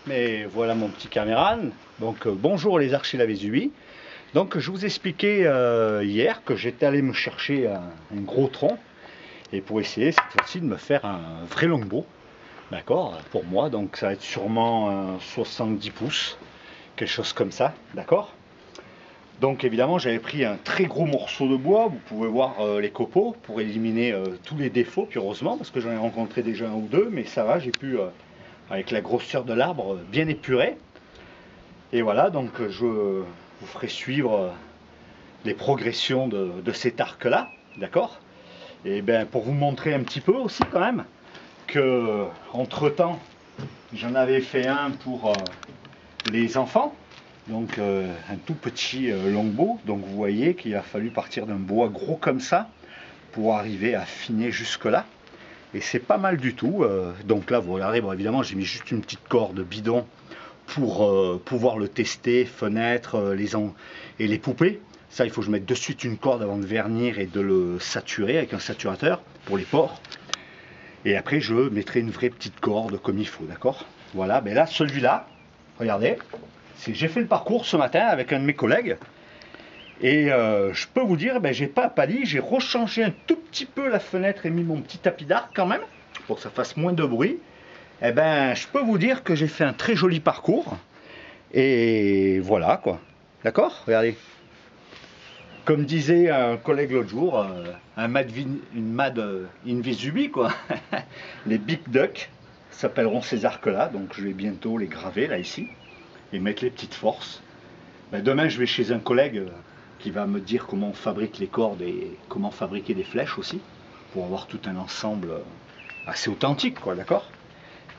mais voilà mon petit caméran. Donc bonjour les archers de la Vésubie. Donc je vous expliquais hier que j'étais allé me chercher un gros tronc et pour essayer cette fois-ci de me faire un vrai longbow. D'accord, pour moi, donc ça va être sûrement 70 pouces, quelque chose comme ça, d'accord. Donc évidemment j'avais pris un très gros morceau de bois, vous pouvez voir les copeaux pour éliminer tous les défauts, puis heureusement parce que j'en ai rencontré déjà un ou deux, mais ça va, j'ai pu avec la grosseur de l'arbre bien épurer. Et voilà, donc je vous ferai suivre les progressions de cet arc là, d'accord. Et bien pour vous montrer un petit peu aussi quand même que entre temps j'en avais fait un pour les enfants. Donc un tout petit longbow, donc vous voyez qu'il a fallu partir d'un bois gros comme ça pour arriver à affiner jusque là, et c'est pas mal du tout. Donc là vous regardez, bon, évidemment j'ai mis juste une petite corde bidon pour pouvoir le tester, fenêtres et les poupées. Ça il faut que je mette de suite une corde avant de vernir et de le saturer avec un saturateur pour les pores, et après je mettrai une vraie petite corde comme il faut, d'accord. Voilà, mais là celui-là, regardez, j'ai fait le parcours ce matin avec un de mes collègues et je peux vous dire, j'ai pas pâli, j'ai rechangé un tout petit peu la fenêtre et mis mon petit tapis d'arc quand même pour que ça fasse moins de bruit. Et je peux vous dire que j'ai fait un très joli parcours et voilà quoi, d'accord. Regardez, comme disait un collègue l'autre jour, une mad in Vésubie quoi. Les big ducks s'appelleront ces arcs là, donc je vais bientôt les graver là ici et mettre les petites forces. Demain je vais chez un collègue qui va me dire comment on fabrique les cordes et comment fabriquer des flèches aussi, pour avoir tout un ensemble assez authentique quoi, d'accord.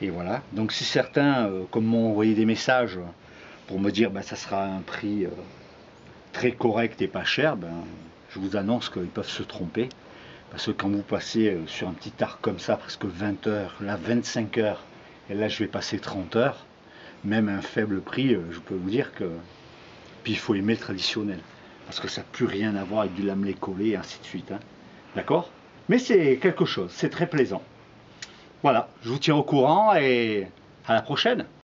Et voilà, donc si certains comme m'ont envoyé des messages pour me dire ça sera un prix très correct et pas cher, je vous annonce qu'ils peuvent se tromper, parce que quand vous passez sur un petit arc comme ça presque 20 heures, là 25 heures, et là je vais passer 30 heures, même à un faible prix, je peux vous dire que... Puis il faut aimer le traditionnel, parce que ça n'a plus rien à voir avec du lamelé collé et ainsi de suite, hein. D'accord. Mais c'est quelque chose, c'est très plaisant. Voilà, je vous tiens au courant et à la prochaine.